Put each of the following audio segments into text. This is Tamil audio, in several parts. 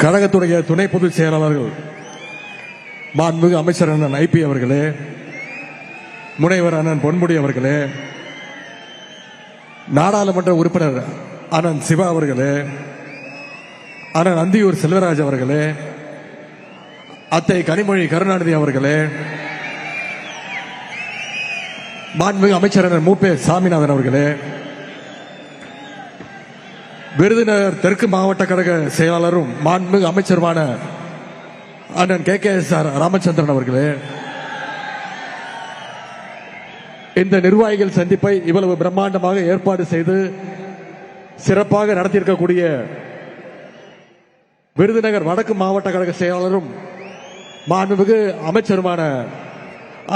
கழகத்துடைய துணை பொதுச் செயலாளர்கள் மாண்புமிகு அமைச்சர் அண்ணன் ஐபி அவர்களே, முனைவர் அண்ணன் பொன்முடி அவர்களே, நாடாளுமன்ற உறுப்பினர் அண்ணன் சிவா அவர்களே, அண்ணன் அந்தியூர் செல்வராஜ் அவர்களே, அத்தை கனிமொழி கருணாநிதி அவர்களே, மாண்புமிகு அமைச்சர் அண்ணன் மூப்பே சாமிநாதன் அவர்களே, விருதுநகர் தெற்கு மாவட்ட கழக செயலாளரும் மாண்புமிகு அமைச்சருமான அண்ணன் KKSR ராமச்சந்திரன் அவர்களே, இந்த நிர்வாகிகள் சந்திப்பை இவ்வளவு பிரம்மாண்டமாக ஏற்பாடு செய்து சிறப்பாக நடத்தியிருக்கக்கூடிய விருதுநகர் வடக்கு மாவட்ட கழக செயலாளரும் மாண்புமிகு அமைச்சருமான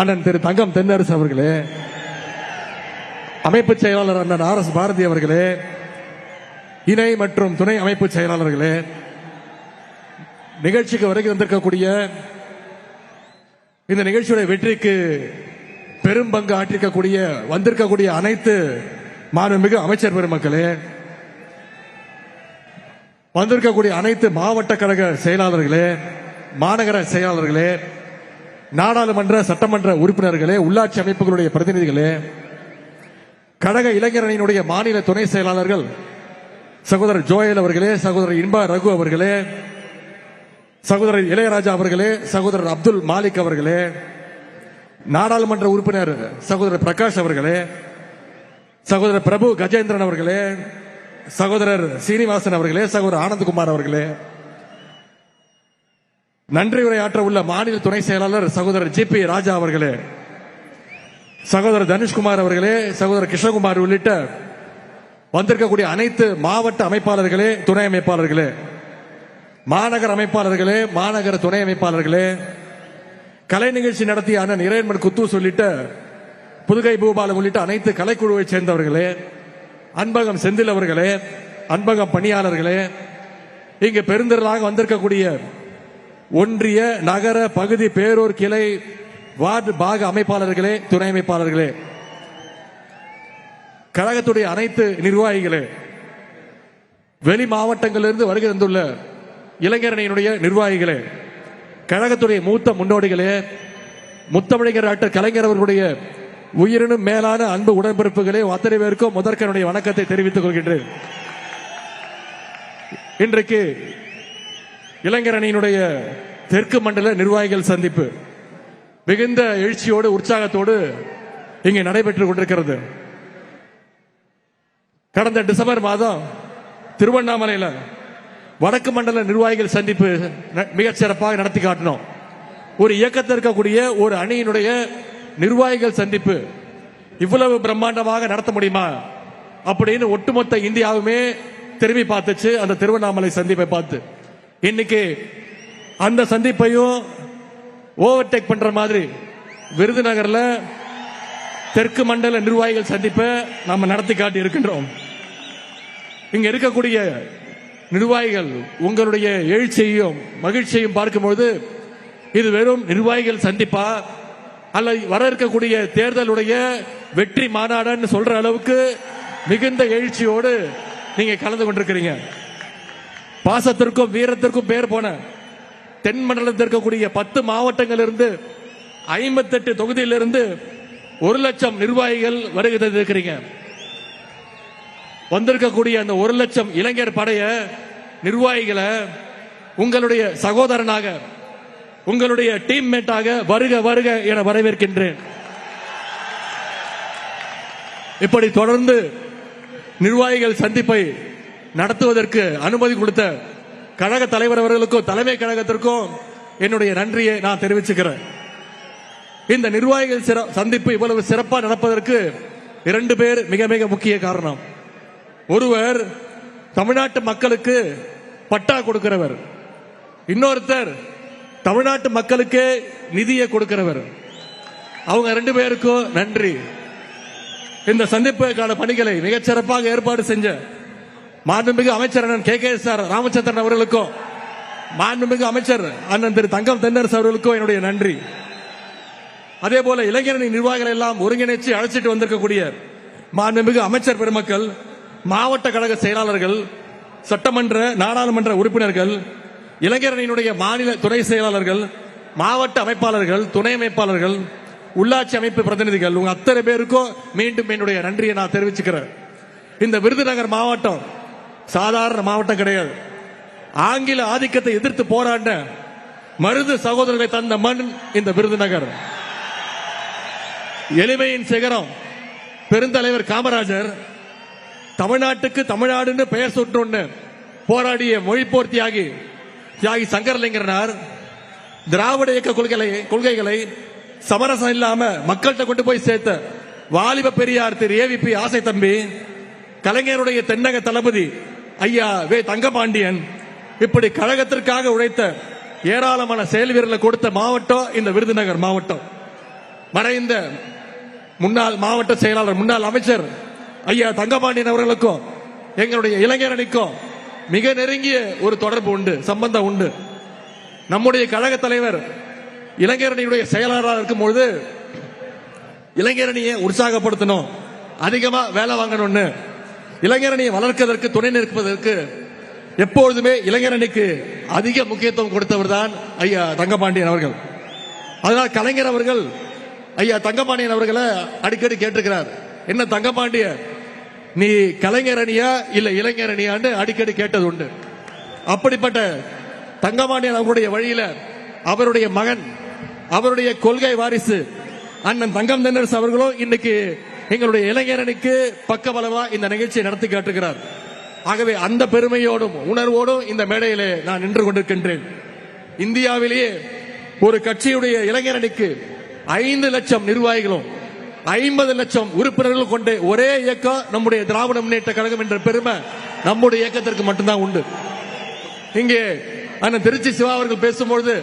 அண்ணன் திரு தங்கம் தென்னரசு அவர்களே, அமைப்பு செயலாளர் அண்ணன் RS பாரதி அவர்களே, இணை மற்றும் துணை அமைப்பு செயலாளர்களே, நிகழ்ச்சிக்கு வருகை வந்திருக்கக்கூடிய இந்த நிகழ்ச்சியுடைய வெற்றிக்கு பெரும் பங்கு ஆற்றிருக்கக்கூடிய வந்திருக்கக்கூடிய அனைத்து மாண்புமிகு அமைச்சர் பெருமக்களே, வந்திருக்கக்கூடிய அனைத்து மாவட்ட கழக செயலாளர்களே, மாநகர செயலாளர்களே, நாடாளுமன்ற சட்டமன்ற உறுப்பினர்களே, உள்ளாட்சி அமைப்புகளுடைய பிரதிநிதிகளே, கழக இளைஞர் அணியினுடைய மாநில துணை செயலாளர்கள் சகோதரர் ஜோயல் அவர்களே, சகோதரர் இன்பா ரகு அவர்களே, சகோதரர் இளையராஜா அவர்களே, சகோதரர் அப்துல் மாலிக் அவர்களே, நாடாளுமன்ற உறுப்பினர் சகோதரர் பிரகாஷ் அவர்களே, சகோதரர் பிரபு கஜேந்திரன் அவர்களே, சகோதரர் சீனிவாசன் அவர்களே, சகோதரர் ஆனந்தகுமார் அவர்களே, நன்றி உரையாற்ற உள்ள மாநில துணை செயலாளர் சகோதரர் GP ராஜா அவர்களே, சகோதரர் தனுஷ்குமார் அவர்களே, சகோதரர் கிருஷ்ணகுமார் உள்ளிட்ட வந்திருக்கக்கூடிய அனைத்து மாவட்ட அமைப்பாளர்களே, துணை அமைப்பாளர்களே, மாநகர அமைப்பாளர்களே, மாநகர துணை அமைப்பாளர்களே, கலை நிகழ்ச்சி நடத்திய அண்ணன் இறையன்மன் குத்தூஸ் உள்ளிட்ட புதுகை பூபாலம் உள்ளிட்ட அனைத்து கலைக்குழுவை சேர்ந்தவர்களே, அன்பகம் செந்தில் அவர்களே, அன்பகம் பணியாளர்களே, இங்கு பெருந்திரளாக வந்திருக்கக்கூடிய ஒன்றிய நகர பகுதி பேரூர் கிளை வார்டு பாக அமைப்பாளர்களே, துணை அமைப்பாளர்களே, கழகத்துடைய அனைத்து நிர்வாகிகளே, வெளி மாவட்டங்களிலிருந்து வருகை தந்துள்ள இளைஞரணியினுடைய நிர்வாகிகளே, கழகத்துடைய மூத்த முன்னோடிகளே, முத்தமிழர் டாக்டர் கலைஞர் அவர்களுடைய உயிரினும் மேலான அன்பு உடன்பிறப்புகளே, அத்தனை பேருக்கும் முதற்கனுடைய வணக்கத்தை தெரிவித்துக் கொள்கின்றேன். இன்றைக்கு இளைஞரணியினுடைய தெற்கு மண்டல நிர்வாகிகள் சந்திப்பு மிகுந்த எழுச்சியோடு உற்சாகத்தோடு இங்கே நடைபெற்றுக் கொண்டிருக்கிறது. கடந்த டிசம்பர் மாதம் திருவண்ணாமலையில் வடக்கு மண்டல நிர்வாகிகள் சந்திப்பு மிகச் சிறப்பாக நடத்தி காட்டினோம். ஒரு இயக்கத்தில் இருக்கக்கூடிய ஒரு அணியினுடைய நிர்வாகிகள் சந்திப்பு இவ்வளவு பிரம்மாண்டமாக நடத்த முடியுமா அப்படின்னு ஒட்டுமொத்த இந்தியாவுமே திரும்பி பார்த்துச்சு அந்த திருவண்ணாமலை சந்திப்பை பார்த்து. இன்னைக்கு அந்த சந்திப்பையும் ஓவர்டேக் பண்ற மாதிரி விருதுநகர்ல தெற்கு மண்டல நிர்வாகிகள் சந்திப்பை நாம நடத்தி காட்டி இருக்கின்றோம். இங்க இருக்கக்கூடிய நிர்வாகிகள் உங்களுடைய எழுச்சியையும் மகிழ்ச்சியையும் பார்க்கும்போது இது வெறும் நிர்வாகிகள் சந்திப்பா அல்ல வர இருக்கக்கூடிய தேர்தலுடைய வெற்றி மாநாடுன்னு சொல்ற அளவுக்கு மிகுந்த எழுச்சியோடு நீங்க கலந்து கொண்டிருக்கிறீங்க. பாசத்திற்கும் வீரத்திற்கும் பேர் போன தென் மண்டலத்தில் இருக்கக்கூடிய 10 மாவட்டங்களிலிருந்து 58 தொகுதியிலிருந்து 1,00,000 நிர்வாகிகள் வருகை தந்திருக்கிறீங்க. வந்திருக்கக்கூடிய அந்த 1,00,000 இளைஞர் படைய நிர்வாகிகளை உங்களுடைய சகோதரனாக உங்களுடைய டீம்மேட்டாக வருக வருக என வரவேற்கின்றேன். இப்படி தொடர்ந்து நிர்வாகிகள் சந்திப்பை நடத்துவதற்கு அனுமதி கொடுத்த கழக தலைவர் அவர்களுக்கும் தலைமை கழகத்திற்கும் என்னுடைய நன்றியை நான் தெரிவிச்சுக்கிறேன். இந்த நிர்வாகிகள் சந்திப்பு இவ்வளவு சிறப்பாக நடப்பதற்கு 2 பேர் மிக மிக முக்கிய காரணம். ஒருவர் தமிழ்நாட்டு மக்களுக்கு பட்டா கொடுக்கிறவர், இன்னொருத்தர் தமிழ்நாட்டு மக்களுக்கு நிதியை கொடுக்கிறவர். அவங்க 2 பேருக்கும் நன்றி. இந்த சந்திப்புக்கான பணிகளை மிகச் சிறப்பாக ஏற்பாடு செஞ்ச மாண்புமிகு அமைச்சர் அண்ணன் KKSR ராமச்சந்திரன் அவர்களுக்கும் மாண்புமிகு அமைச்சர் அண்ணன் திரு தங்கம் தென்னரசு அவர்களுக்கும் என்னுடைய நன்றி. அதே போல இளைஞரணி நிர்வாகிகள் எல்லாம் ஒருங்கிணைச்சு அழைச்சிட்டு வந்திருக்கக்கூடிய மாண்புமிகு அமைச்சர் பெருமக்கள், மாவட்ட கழக செயலாளர்கள், சட்டமன்ற நாடாளுமன்ற உறுப்பினர்கள், இளைஞரணியினுடைய மாநில துணை செயலாளர்கள், மாவட்ட அமைப்பாளர்கள், துணை அமைப்பாளர்கள், உள்ளாட்சி அமைப்பு பிரதிநிதிகள், உங்க அத்தனை பேருக்கும் மீண்டும் என்னுடைய நன்றியை நான் தெரிவிச்சுக்கிறேன். இந்த விருதுநகர் மாவட்டம் சாதாரண மாவட்டம் கிடையாது. ஆங்கில ஆதிக்கத்தை எதிர்த்து போராண்ட மருது சகோதரர்களை தந்த மண் இந்த விருதுநகர். எளிமையின் சிகரம் பெருந்தலைவர் காமராஜர் தமிழ்நாட்டுக்கு தமிழ்நாடுன்னு பெயர் சுற்றொன்னு போராடிய மொழிப்போர் தியாகி சங்கரலிங்கனார் திராவிட இயக்க கொள்கைகளை சமரசம் இல்லாம மக்கள்கிட்ட கொண்டு போய் சேர்த்த வாலிப பெரியார் திரு ஏவிபி ஆசை தம்பி, கலைஞருடைய தென்னக தளபதி ஐயா வே தங்கபாண்டியன், இப்படி கழகத்திற்காக உழைத்த ஏராளமான செயல் வீரர்களை கொடுத்த மாவட்டம் இந்த விருதுநகர் மாவட்டம். மறைந்த முன்னாள் மாவட்ட செயலாளர், முன்னாள் அமைச்சர் ஐயா தங்கபாண்டியன் அவர்களுக்கும் எங்களுடைய இளைஞரணிக்கும் மிக நெருங்கிய ஒரு தொடர்பு உண்டு, சம்பந்தம் உண்டு. நம்முடைய கழக தலைவர் இளைஞரணியுடைய செயலாளராக இருக்கும் பொழுது இளைஞரணியை உற்சாகப்படுத்தணும், அதிகமா வேலை வாங்கணும்னு, இளைஞரணியை வளர்ப்பதற்கு துணை நிற்பதற்கு எப்பொழுதுமே இளைஞரணிக்கு அதிக முக்கியத்துவம் கொடுத்தவர் தான் ஐயா தங்கபாண்டியன் அவர்கள். அதனால் கலைஞர் அவர்கள் ஐயா தங்கபாண்டியன் அவர்களை அடிக்கடி கேட்டிருக்கிறார், என்ன தங்கபாண்டிய நீ கலைஞரணியா இல்ல இளைஞரணியான்னு அடிக்கடி கேட்டது உண்டு. அப்படிப்பட்ட தங்கபாண்டியன் அவருடைய வழியில அவருடைய மகன், அவருடைய கொள்கை வாரிசு அண்ணன் தங்கம் தென்னரசு அவர்களும் இன்னைக்கு எங்களுடைய இளைஞரணிக்கு பக்கபலமா இந்த நிகழ்ச்சியை நடத்தி காட்டுகிறார். ஆகவே அந்த பெருமையோடும் உணர்வோடும் இந்த மேடையிலே நான் நின்று கொண்டிருக்கின்றேன். இந்தியாவிலேயே ஒரு கட்சியுடைய இளைஞரணிக்கு 5 லட்சம் நிர்வாகிகளும் 50 லட்சம் உறுப்பினர்கள் கொண்ட ஒரே இயக்கம் நம்முடைய திராவிட முன்னேற்ற கழகம் என்ற பெருமை நம்முடைய இயக்கத்திற்கு மட்டும்தான் உண்டு. இங்கே அண்ணன் திருச்சி சிவா அவர்கள் பேசும்பொழுது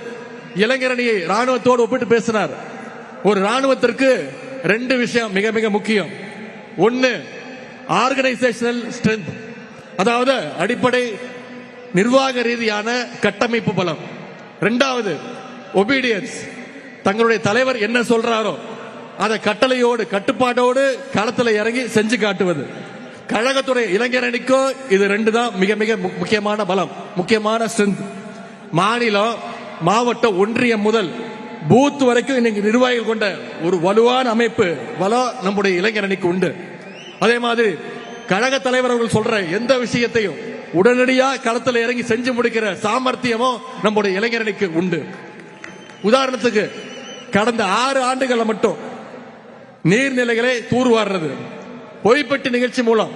இளைஞரணியை ராணுவத்தோடு ஒப்பிட்டு பேசினார். ஒரு ராணுவத்திற்கு 2 விஷயம் மிக மிக முக்கியம். ஒன்னு ஆர்கனைசேஷனல் ஸ்ட்ரென்த், அதாவது அடிப்படை நிர்வாக ரீதியான கட்டமைப்பு பலம். 2வது ஒபீடியன்ஸ், தங்களுடைய தலைவர் என்ன சொல்றாரோ அதை கட்டளையோடு கட்டுப்பாட்டோடு களத்தில் இறங்கி செஞ்சு காட்டுவது. கழகத்துடைய இளைஞரணிக்கோ இது 2 தான் மிக மிக முக்கியமான பலம், முக்கியமான ஸ்ட்ரென்த். மாநிலம், மாவட்டம், ஒன்றியம் முதல் பூத் வரைக்கும் இன்னைக்கு நிர்வாகிகள் கொண்ட ஒரு வலுவான அமைப்பு பலம் நம்முடைய இளைஞரணிக்கு உண்டு. அதே மாதிரி கழக தலைவர் அவர்கள் சொல்ற எந்த விஷயத்தையும் உடனடியாக களத்தில் இறங்கி செஞ்சு முடிக்கிற சாமர்த்தியமும் நம்முடைய இளைஞரணிக்கு உண்டு. உதாரணத்துக்கு கடந்த 6 ஆண்டுகளை மட்டும் நீர்நிலைகளை தூர்வாடுறது, பொய்ப்பட்டி நிகழ்ச்சி மூலம்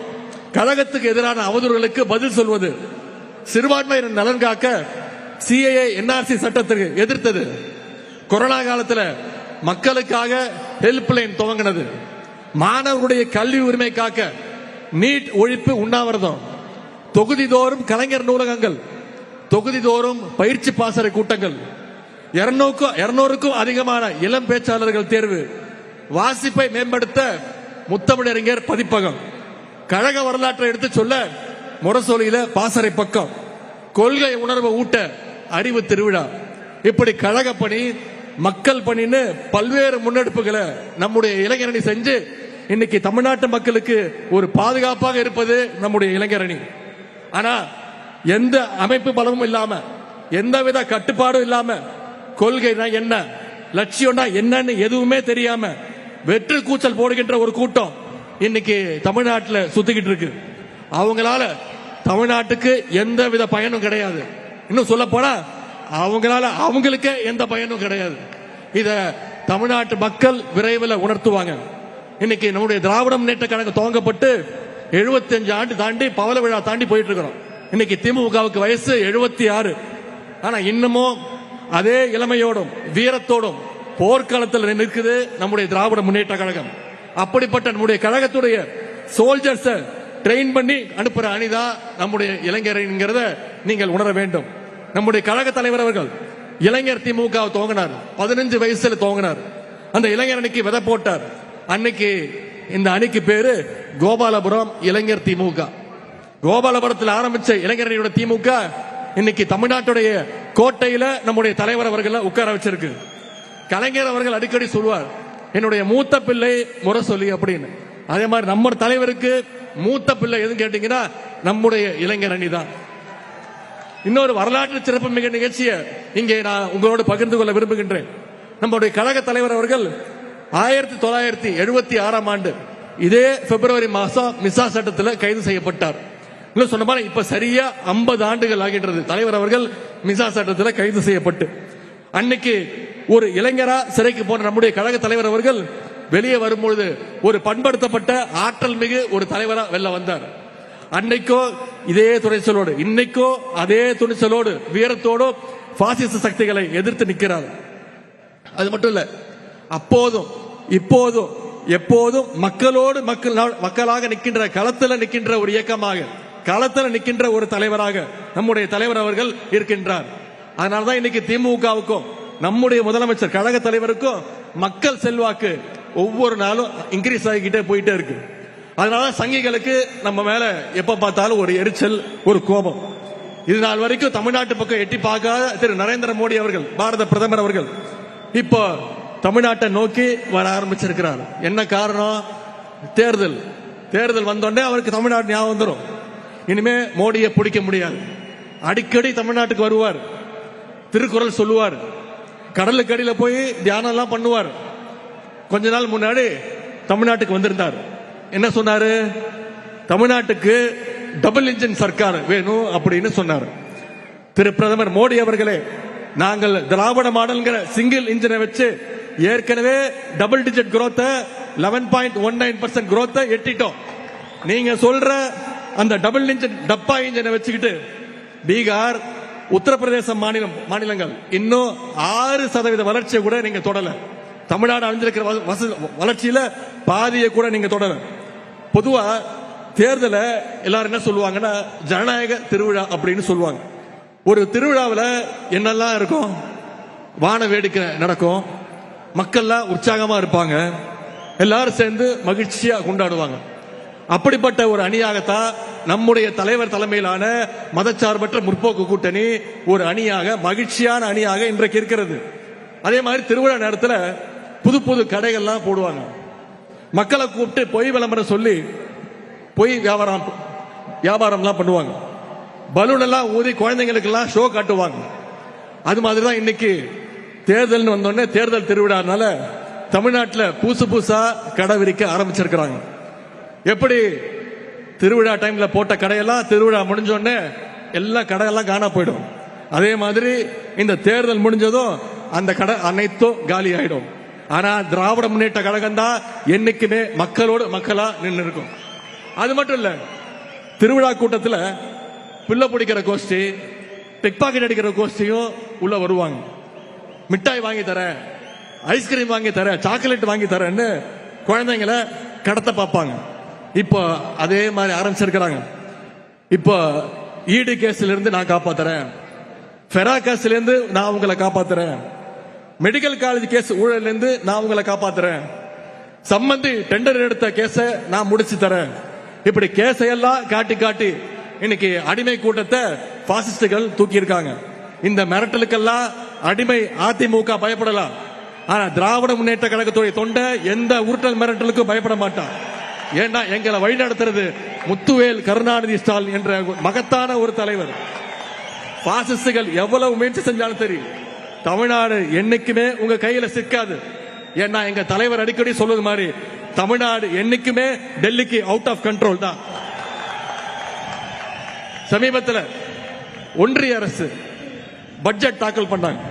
கழகத்துக்கு எதிரான அவதூறுகளுக்கு பதில் சொல்வது, சிறுபான்மையினர் நலன் காக்க சிஏஏ என்ஆர்சி சட்டத்திற்கு எதிர்த்தது, கொரோனா காலத்தில் மக்களுக்காக ஹெல்ப்லைன் துவங்கினது, மாணவர்களுடைய கல்வி உரிமை காக்க நீட் ஒழிப்பு உண்ணாவிரதம், தொகுதிதோறும் கலைஞர் நூலகங்கள், தொகுதிதோறும் பயிற்சி பாசறை கூட்டங்கள், 200க்கும் அதிகமான இளம் பேச்சாளர்கள் தேர்வு, வாசிப்பை மேம்படுத்த முத்தமிழறிஞர் பதிப்பகம், கழக வரலாற்றை எடுத்து சொல்ல முரசொலியில பாசறை பக்கம், கொள்கை உணர்வு ஊட்ட அறிவு திருவிழா, இப்படி கழக பணி, மக்கள் பணின்னு பல்வேறு முன்னெடுப்புகளை நம்முடைய இளைஞரணி செஞ்சு இன்னைக்கு தமிழ்நாட்டு மக்களுக்கு ஒரு பாதுகாப்பாக இருப்பது நம்முடைய இளைஞரணி. ஆனா எந்த அமைப்பு பலமும் இல்லாம, எந்தவித கட்டுப்பாடும் இல்லாம, கொள்கைனா என்ன, லட்சியம்னா என்னன்னு எதுவுமே தெரியாம வெற்று கூச்சல் போடுகின்ற ஒரு கூட்டம் இன்னைக்கு தமிழ்நாட்டில் சுத்திக்கிட்டு இருக்கு. அவங்களால தமிழ்நாட்டுக்கு எந்த வித பயனும் கிடையாது. இன்னும் சொல்ல போனா அவங்களால அவங்களுக்கே எந்த பயனும் கிடையாது. இத தமிழ்நாட்டு மக்கள் விரைவில் உணர்த்துவாங்க. இன்னைக்கு நம்முடைய திராவிட முன்னேற்ற கழகம் துவங்கப்பட்டு 75 ஆண்டு தாண்டி பவள விழா தாண்டி போயிட்டு இருக்கிறோம். இன்னைக்கு திமுகவுக்கு வயசு 76. ஆனா இன்னமும் அதே இளமையோடும் வீரத்தோடும் போர்க்களத்தில் நிற்குது நம்முடைய திராவிட முன்னேற்ற கழகம். அப்படிப்பட்ட நம்முடைய கழகத்துடைய சோல்ஜர்ஸ் ட்ரெயின் பண்ணி அனுப்புற அணிதான் நம்முடைய இளைஞர்ங்கிறத நீங்கள் உணர வேண்டும். நம்முடைய கழக தலைவர் அவர்கள் இளைஞர் திமுக துவங்கினார், 15 வயசுல துவங்கினார். அந்த இளைஞர் அணிக்கு விதை போட்டார். அன்னைக்கு இந்த அணிக்கு பேரு கோபாலபுரம் இளைஞர் திமுக. கோபாலபுரத்தில் ஆரம்பிச்ச இளைஞரணியோட திமுக இன்னைக்கு தமிழ்நாட்டுடைய கோட்டையில நம்முடைய தலைவர் அவர்களை உட்கார வச்சிருக்கு. கலைஞர் அவர்கள் அடிக்கடி சொல்வார், என்னுடைய மூத்த பிள்ளை முரசொலி அப்படின்னு. அதே மாதிரி நம்ம தலைவருக்கு மூத்த பிள்ளை எதுன்னு கேட்டீங்கன்னா நம்முடைய இளைஞர் அணி தான். இன்னொரு வரலாற்று சிறப்புமிக்க நிகழ்ச்சியை இங்கே நான் உங்களோடு பகிர்ந்து கொள்ள விரும்புகின்றேன். நம்முடைய கழக தலைவர் அவர்கள் 1976ஆம் ஆண்டு இதே பிப்ரவரி மாசம் மிசா சட்டத்தில் கைது செய்யப்பட்டார். இன்னும் சொன்ன மாதிரி இப்ப சரியா 50 ஆண்டுகள் ஆகின்றது தலைவர் அவர்கள் மிசா சட்டத்தில் கைது செய்யப்பட்டு. அன்னைக்கு ஒரு இளைஞரா சிறைக்கு போன நம்முடைய கழக தலைவர் அவர்கள் வெளியே வரும்பொழுது ஒரு பண்படுத்தப்பட்ட ஆற்றல் மிகு ஒரு தலைவரா வெளில வந்தார். அன்னைக்கோ இதே துணிச்சலோடு, இன்னைக்கோ அதே துணிச்சலோடு வீரத்தோடு பாசிச சக்திகளை எதிர்த்து நிற்கிறார். அது மட்டும் இல்ல, அப்போதும் இப்போதும் எப்போதும் மக்களோடு மக்களாக நிற்கின்ற களத்தில் நிற்கின்ற ஒரு இயக்கமாக, களத்தில் நிற்கின்ற ஒரு தலைவராக நம்முடைய தலைவர் அவர்கள் இருக்கின்றார். அதனாலதான் இன்னைக்கு திமுகவுக்கும் நம்முடைய முதலமைச்சர் கழக தலைவருக்கும் மக்கள் செல்வாக்கு ஒவ்வொரு நாளும் இன்க்ரீஸ் ஆகிக்கிட்டே போயிட்டே இருக்கு. அதனால சங்கிகளுக்கு நம்ம மேல எப்ப பார்த்தாலும் ஒரு எரிச்சல், ஒரு கோபம். இது நாள் வரைக்கும் தமிழ்நாட்டு பக்கம் எட்டி பார்க்காத திரு நரேந்திர மோடி அவர்கள், பாரத பிரதமர் அவர்கள் இப்போ தமிழ்நாட்டை நோக்கி வர ஆரம்பிச்சிருக்கிறார். என்ன காரணம்? தேர்தல் வந்தோடனே அவருக்கு தமிழ்நாடு ஞாபகம் வந்துடும். இனிமே மோடியை பிடிக்க முடியாது. அடிக்கடி தமிழ்நாட்டுக்கு வருவார், திருக்குறள் சொல்லுவார், கடலுக்கு அடியில் போய் தியானம் எல்லாம் பண்ணுவார். கொஞ்ச நாள் முன்னாடி தமிழ்நாட்டுக்கு வந்திருந்தார். என்ன சொன்னாரு? தமிழ்நாட்டுக்கு டபுள் இன்ஜின் சர்க்கார் வேணும் அப்படின்னு சொன்னார். திரு பிரதமர் மோடி அவர்களே, நாங்கள் திராவிட மாடல்ங்கிற சிங்கிள் இன்ஜினை வச்சு ஏற்கனவே டபுள் டிஜிட் growth 11.19% growth எட்டிட்டோம். நீங்க சொல்ற அந்த டபுள் இன்ஜின் டப்பா இன்ஜினை வச்சுக்கிட்டு பீகார், உத்தரப்பிரதேச மாநிலங்கள் இன்னும் 6% வளர்ச்சியை கூட நீங்க தொடல. தமிழ்நாடு அடைஞ்சிருக்கிற வளர்ச்சியில பாதியை கூட நீங்க தொடல. பொதுவா தேர்தல எல்லாரும் என்ன சொல்லுவாங்கன்னா ஜனநாயக திருவிழா அப்படின்னு சொல்லுவாங்க. ஒரு திருவிழாவில் என்னெல்லாம் இருக்கும்? வான வேடிக்கை நடக்கும், மக்கள்லாம் உற்சாகமா இருப்பாங்க, எல்லாரும் சேர்ந்து மகிழ்ச்சியா கொண்டாடுவாங்க. அப்படிப்பட்ட ஒரு அணியாகத்தான் நம்முடைய தலைவர் தலைமையிலான மதச்சார்பற்ற முற்போக்கு கூட்டணி ஒரு அணியாக, மகிழ்ச்சியான அணியாக இன்றைக்கு இருக்கிறது. அதே மாதிரி திருவிழா நேரத்தில் புது புது கடைகள்லாம் போடுவாங்க. மக்களை கூப்பிட்டு பொய் விளம்பரம் சொல்லி பொய் வியாபாரம்லாம் பண்ணுவாங்க. பலூன் எல்லாம் ஊதி குழந்தைங்களுக்கு எல்லாம் ஷோ காட்டுவாங்க. அது மாதிரி தான் இன்னைக்கு தேர்தல் வந்தோடனே தேர்தல் திருவிழானால தமிழ்நாட்டில் புதுசா கடை விரிக்க ஆரம்பிச்சிருக்கிறாங்க. எப்படி திருவிழா டைம்ல போட்ட கடையெல்லாம் திருவிழா முடிஞ்சோடனே எல்லா கடையெல்லாம் காணா போயிடும். அதே மாதிரி இந்த தேர்தல் முடிஞ்சதும் அந்த கடை அனைத்தும் காலி ஆயிடும். ஆனா திராவிட முன்னேற்ற கழகம் தான் என்னைக்குமே மக்களோடு மக்களா நின்று இருக்கும். அது மட்டும் இல்ல, திருவிழா கூட்டத்தில் பிள்ளை பிடிக்கிற கோஷ்டி, பிக் பாக்கெட் அடிக்கிற கோஷ்டியும் உள்ள வருவாங்க. மிட்டாய் வாங்கி தரேன், ஐஸ்கிரீம் வாங்கி தரேன், சாக்லேட் வாங்கி தரேன்னு குழந்தைங்களை கடத்த பார்ப்பாங்க. இப்போ அதே மாதிரி ஆரம்பிச்சிருக்கிறாங்க. இப்போ ஈடு கேஸ்ல இருந்து நான் காப்பாத்துறேன், ஃபெரா கேஸ்ல இருந்து நான் உங்களை காப்பாத்துறேன், மெடிக்கல் காலேஜ் கேஸ் ஊழல் இருந்து நான் உங்களை காப்பாத்துறேன், சம்பந்தி டெண்டர் எடுத்த கேஸ நான் முடிச்சு தரேன். இப்படி கேஸையெல்லாம் காட்டி காட்டி இன்னைக்கு அடிமை கூட்டத்தை பாசிஸ்டுகள் தூக்கி இருக்காங்க. இந்த மிரட்டலுக்கெல்லாம் அடிமை அதிமுக பயப்படலாம். ஆனா திராவிட முன்னேற்ற கழகத்துடைய தொண்டை எந்த உருட்டல் மிரட்டலுக்கும் பயப்பட மாட்டான். ஏன்னா எங்களை வழி நடத்துறது முத்துவேல் கருணாநிதி ஸ்டாலின் என்ற மகத்தான ஒரு தலைவர். பாசிஸ்டுகள் எவ்வளவு முயற்சி செஞ்சாலும் சரி, தமிழ்நாடு என்னைக்குமே உங்க கையில சிக்காது. ஏன்னா எங்க தலைவர் அடிக்கடி சொல்வது மாதிரி தமிழ்நாடு என்னைக்குமே டெல்லிக்கு அவுட் ஆஃப் கண்ட்ரோல் தான். சமீபத்தில் ஒன்றிய அரசு பட்ஜெட் தாக்கல் பண்ணாங்க.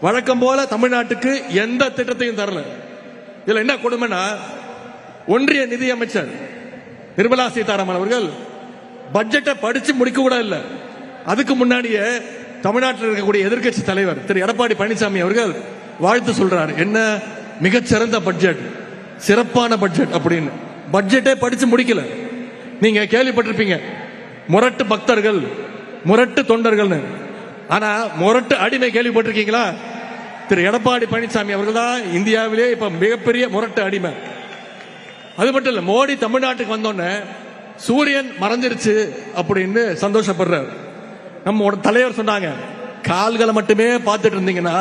வழக்கம் போல தமிழ்நாட்டுக்கு எந்த திட்டத்தையும் தரல. இதுல என்ன கொடுமைன்னா, ஒன்றிய நிதியமைச்சர் நிர்மலா சீதாராமன் அவர்கள் பட்ஜெட்டை படிச்சு முடிக்க கூட இல்லை. அதுக்கு முன்னாடியே தமிழ்நாட்டில் இருக்கக்கூடிய எதிர்க்கட்சி தலைவர் திரு எடப்பாடி பழனிசாமி அவர்கள் வாழ்த்து சொல்றார். என்ன மிகச்சிறந்த பட்ஜெட், சிறப்பான பட்ஜெட் அப்படின்னு. பட்ஜெட்டே படிச்சு முடிக்கல. நீங்க கேள்விப்பட்டிருப்பீங்க முரட்டு பக்தர்கள், முரட்டு தொண்டர்கள். ஆனா முரட்டு அடிமை கேள்விப்பட்டிருக்கீங்களா? திரு எடப்பாடி பழனிசாமி அவர்கள் தான் இந்தியாவிலே இப்ப மிகப்பெரிய முரட்டு அடிமை. அது மட்டும் இல்ல, மோடி தமிழ்நாட்டுக்கு வந்தோடனே சூரியன் மறைஞ்சிருச்சு அப்படின்னு சந்தோஷப்படுறார். நம்ம தலைவர் சொன்னாங்க, கால்களை மட்டுமே பார்த்துட்டு இருந்தீங்கன்னா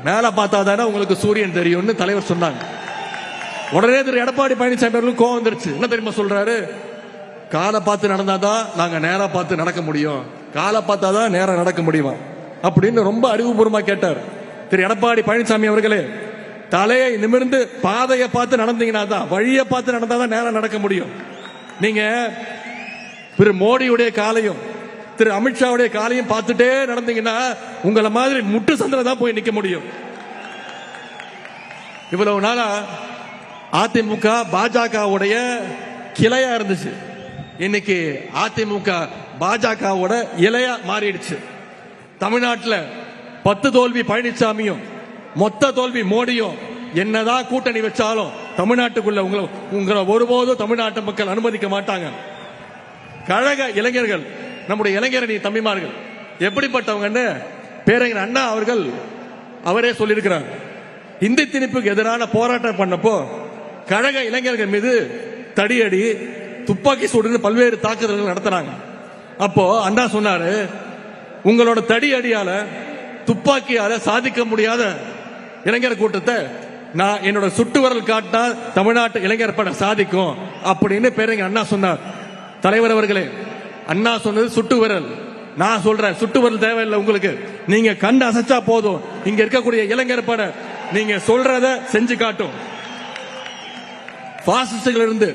மேல பார்த்தாதானே உங்களுக்கு சூரியன் தெரியும்னு தலைவர் சொன்னாங்க. உடனே திரு எடப்பாடி பழனிசாமி அவர்களுக்கு கோவம் வந்துருச்சு. என்ன தெரியுமா சொல்றாரு? காலை பார்த்து நடந்தாதான் நாங்க நேரா பார்த்து நடக்க முடியும், காலை பார்த்தா தான் நேரம் நடக்க முடியுமா அப்படின்னு ரொம்ப அறிவுபூர்வமா கேட்டார். திரு எடப்பாடி பழனிசாமி அவர்களே, தலையை நிமிர்ந்து பாதையை பார்த்து நடந்தீங்கன்னா தான், வழியை பார்த்து நடந்தாதான் நேரம் நடக்க முடியும். நீங்க திரு மோடியுடைய காலையும் திரு அமித்ஷாவுடைய காலையும் பார்த்துட்டே நடந்தீங்கன்னா உங்களை மாதிரி முட்டு சந்தில தான் போய் நிக்க முடியும். இவ்வளவு நாளா அதிமுக பாஜகவுடைய கிளையா இருந்துச்சு. இன்னைக்கு அதிமுக பாஜகவோட இலையா மாறிடுச்சு. தமிழ்நாட்டில் 10 தோல்வி பழனிசாமியும் மொத்த தோல்வி மோடியும் என்னதான் கூட்டணி வச்சாலும் தமிழ்நாட்டுக்குள்ள உங்களை ஒருபோதும் தமிழ்நாட்டு மக்கள் அனுமதிக்க மாட்டாங்க. கழக இளைஞர்கள், நம்முடைய இளைஞரணி தம்பிமார்கள் எப்படிப்பட்டவங்கன்னு பேரறிஞர் அண்ணா அவர்கள் அவரே சொல்லியிருக்கிறார். இந்தி திணிப்புக்கு எதிரான போராட்டம் பண்ணப்போ கழக இளைஞர்கள் மீது தடியடி, துப்பாக்கி சூடு பல்வேறு தாக்குதல்கள் நடத்தினாங்க. அப்போ அண்ணா சொன்னாரு, உங்களோட தடி அடியால துப்பாக்கியால சாதிக்க முடியாத இளைஞர் கூட்டத்தை நான் என்னோட சுட்டு விரல் காட்டினா தமிழ்நாட்டு இளைஞர் பட சாதிக்கும் அப்படின்னு பேரறிஞர் அண்ணா சொன்னார். தலைவர் அவர்களே, அண்ணா சொன்னது சுட்டு விரல், நான் சொல்றேன் சுட்டு விரல் தேவையில்லை உங்களுக்கு. நீங்க கண்டு அசைச்சா போதும், இங்க இருக்கக்கூடிய இளைஞர் பட நீங்க சொல்றத செஞ்சு காட்டும். பாசிஸ்டுகள் இருந்து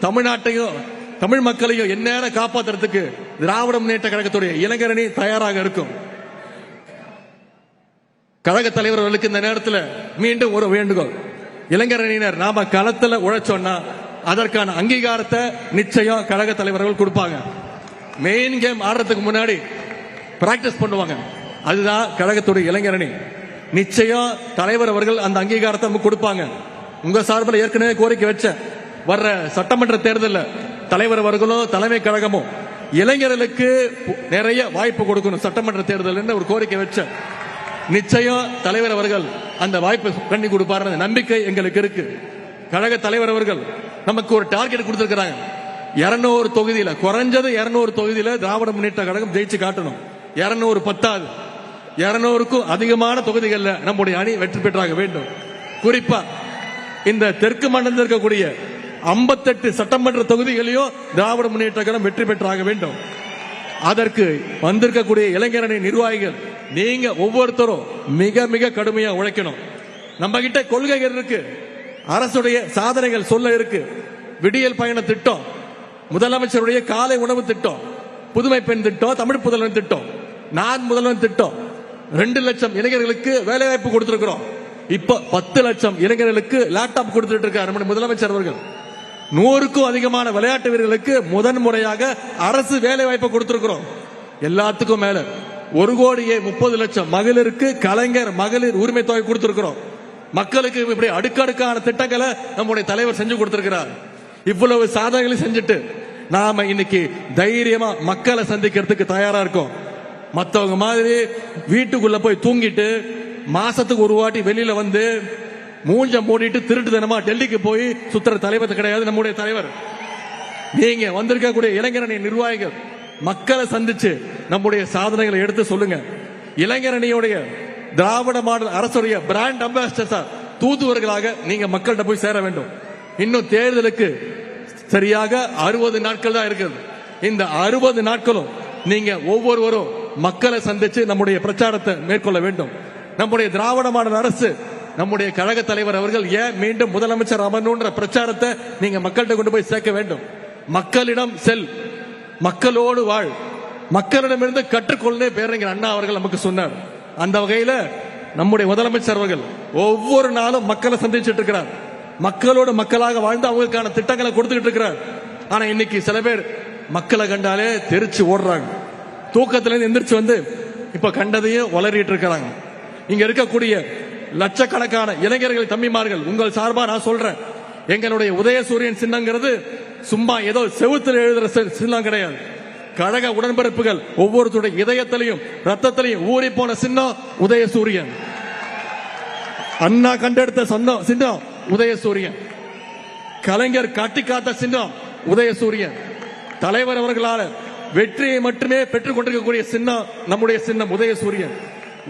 தமிழ்நாட்டையும் தமிழ் மக்களையும் எந்நேரம் காப்பாற்றுறதுக்கு திராவிட முன்னேற்ற கழகத்துடைய இளைஞரணி தயாராக இருக்கும். கழக தலைவர்களுக்கு இந்த நேரத்தில் மீண்டும் ஒரு வேண்டுகோள், இளைஞரணியினர் நாம களத்தில் உழைச்சோம்னா அதற்கான அங்கீகாரத்தை நிச்சயம் கழக தலைவர்கள் கொடுப்பாங்க. மெயின் கேம் ஆடுறதுக்கு முன்னாடி பிராக்டிஸ் பண்ணுவாங்க, அதுதான் கழகத்துடைய இளைஞரணி. நிச்சயம் தலைவர் அவர்கள் அந்த அங்கீகாரத்தை நமக்கு கொடுப்பாங்க. உங்க சார்பில் ஏற்கனவே கோரிக்கை வச்ச வர்ற சட்டமன்ற தேர்தலில் தலைவர் அவர்களும் தலைமை கழகமும் இளைஞர்களுக்கு நிறைய வாய்ப்பு கொடுக்கணும் சட்டமன்ற தேர்தல் ஒரு கோரிக்கை வச்ச. நிச்சயம் தலைவர் அவர்கள் அந்த வாய்ப்பை பண்ணி கொடுப்பாரு நம்பிக்கை எங்களுக்கு இருக்கு. கழக தலைவர் அவர்கள் நமக்கு ஒரு டார்கெட் கொடுத்திருக்கிறாங்க. 200 தொகுதியில, குறைஞ்சது 200 தொகுதியில திராவிட முன்னேற்ற கழகம் ஜெயிச்சு காட்டணும். 200 பத்தாது, 200க்கும் அதிகமான தொகுதிகளில் நம்முடைய அணி வெற்றி பெற்றாக வேண்டும். குறிப்பா இந்த தெற்கு மண்டலத்தில் இருக்கக்கூடிய 58 சட்டமன்ற தொகுதிகளையும் திராவிட முன்னேற்ற கழகம் வெற்றி பெற்றாக வேண்டும். அதற்கு வந்திருக்கக்கூடிய இளைஞரணி நிர்வாகிகள் நீங்க ஒவ்வொருத்தரும் மிக மிக கடுமையா உழைக்கணும். நம்ம கிட்ட கொள்கைகள் இருக்கு, அரசுடைய சாதனைகள் சொல்ல இருக்கு. விடியல் பயண திட்டம், முதலமைச்சருடைய காலை உணவு திட்டம், புதுமை பெண் திட்டம், தமிழ் புதல்வன் திட்டம், நான் முதல்வன் திட்டம், 2 லட்சம் இளைஞர்களுக்கு வேலை வாய்ப்பு கொடுத்திருக்கிறோம். இப்ப 10 லட்சம் இளைஞர்களுக்கு லேப்டாப் கொடுத்துட்டு இருக்காரு நம்முடைய முதலமைச்சர் அவர்கள். 100க்கும் அதிகமான விளையாட்டு வீரர்களுக்கு முதன் முறையாக அரசு வேலை வாய்ப்பு கொடுத்திருக்கிறோம். எல்லாத்துக்கும் மேல 1,30,00,000 மகளிருக்கு கலைஞர் மகளிர் உரிமை தொகை கொடுத்திருக்கிறோம். மக்களுக்கு இப்படி அடுக்கடுக்கான திட்டங்களை நம்முடைய தலைவர் செஞ்சு கொடுத்திருக்கிறார். இவ்வளவு சாதனைகளை செஞ்சுட்டு நாம இன்னைக்கு தைரியமா மக்களை சந்திக்கிறதுக்கு தயாரா இருக்கோம். மற்றவங்க மாதிரி வீட்டுக்குள்ள போய் தூங்கிட்டு மாசத்துக்கு ஒரு வாட்டி வெளியில வந்து மூஞ்ச மூடிட்டு திருட்டு தினமா டெல்லிக்கு போய் சுத்துற தலைவர் கிடையாது நம்முடைய தலைவர். நீங்க வந்திருக்கக்கூடிய இளைஞரணி நிர்வாகிகள் மக்களை சந்திச்சு நம்முடைய சாதனைகளை எடுத்து சொல்லுங்க. இளைஞரணியுடைய திராவிட மாடல் அரசுடைய பிராண்ட் அம்பாசிடர் தூதுவர்களாக நீங்க மக்கள்கிட்ட போய் சேர வேண்டும். இன்னும் தேர்தலுக்கு சரியாக 60 நாட்கள் தான் இருக்குது. இந்த 60 நாட்களும் நீங்க ஒவ்வொருவரும் மக்களை சந்திச்சு நம்முடைய பிரச்சாரத்தை மேற்கொள்ள வேண்டும். நம்முடைய திராவிட மாடல் அரசு, நம்முடைய கழக தலைவர் அவர்கள் ஏன் மீண்டும் முதலமைச்சர் அமரணும்ன்ற பிரச்சாரத்தை நீங்க மக்கள்கிட்ட கொண்டு போய் சேர்க்க வேண்டும். மக்களிடம் செல், மக்களோடு வாழ், மக்களிடமிருந்து கற்றுக்கொள்ளே பேரறிஞர் அண்ணா அவர்கள் நமக்கு சொன்னார். அந்த வகையில நம்முடைய முதலமைச்சர் அவர்கள் ஒவ்வொரு நாளும் மக்களை சந்திச்சுட்டு இருக்கிறார். மக்களோடு மக்களாக வாழ்ந்து அவங்களுக்கான திட்டங்களை கொடுத்துட்டு இருக்கிறார். ஆனா இன்னைக்கு சில பேர் மக்களை கண்டாலே தெரிச்சு ஓடுறாங்க. தூக்கத்திலிருந்து எந்திரிச்சு வந்து இப்ப கண்டதையும் வளரிட்டு இருக்கிறாங்க. இங்க இருக்கக்கூடிய லட்சக்கணக்கான இளைஞர்கள் தம்பிமார்கள் உங்கள் சார்பா நான் சொல்றேன், எங்களுடைய உதயசூரியன் சின்னங்கிறது சும்மா ஏதோ செவுத்தில் எழுதுற சின்னம் கிடையாது. கழக உடன்பிறப்புகள் ஒவ்வொருத்தருடைய இதயத்திலையும் ரத்தத்திலையும் ஊறி போன சின்னம் உதயசூரியன். அண்ணா கண்டெடுத்த சின்னம் உதயசூரியன். கலைஞர் காட்டி காத்த சின்னம் உதயசூரியன். தலைவர் அவர்களால் வெற்றியை மட்டுமே பெற்றுக் கொண்டிருக்கக்கூடிய சின்னம் நம்முடைய சின்னம் உதயசூரியன்.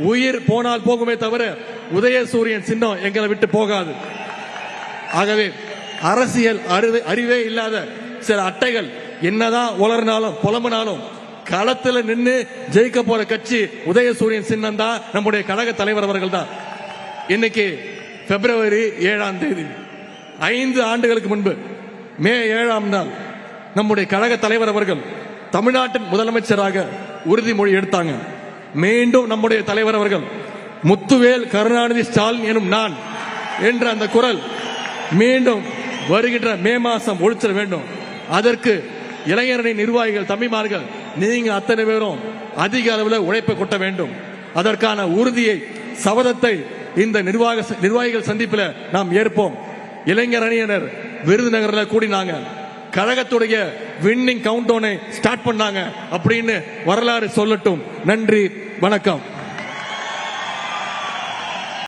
உயிர் போனால் போகுமே தவிர உதயசூரியன் சின்னம் எங்களை விட்டு போகாது. ஆகவே அரசியல் அறிவே இல்லாத சில அட்டைகள் என்னதான் உளறினாலும் புலம்பினாலும் களத்துல நின்று ஜெயிக்க போற கட்சி உதயசூரியன் சின்னம் தான், நம்முடைய கழக தலைவர் அவர்கள் தான். இன்னைக்கு பிப்ரவரி 7ஆம் தேதி, 5 ஆண்டுகளுக்கு முன்பு மே 7ஆம் நாள் நம்முடைய கழக தலைவர் அவர்கள் தமிழ்நாட்டின் முதலமைச்சராக உறுதிமொழி எடுத்தாங்க. மீண்டும் நம்முடைய தலைவர் அவர்கள் முத்துவேல் கருணாநிதி ஸ்டாலின் எனும் நான் என்ற அந்த குரல் மீண்டும் வருகின்ற மே மாசம் ஒழிச்சிட வேண்டும். அதற்கு இளைஞரணி நிர்வாகிகள் தம்பிமார்கள் நீங்க அத்தனை பேரும் அதிக அளவில் உழைப்பை கொட்ட வேண்டும். அதற்கான உறுதியை சபதத்தை இந்த நிர்வாகிகள் சந்திப்பில் நாம் ஏற்போம். இளைஞர் அணியினர் விருதுநகரில் கூடினாங்க, கழகத்துடைய வின்னிங் கவுண்ட் டவுனை ஸ்டார்ட் பண்ணாங்க அப்படின்னு வரலாறு சொல்லட்டும். நன்றி, வணக்கம்.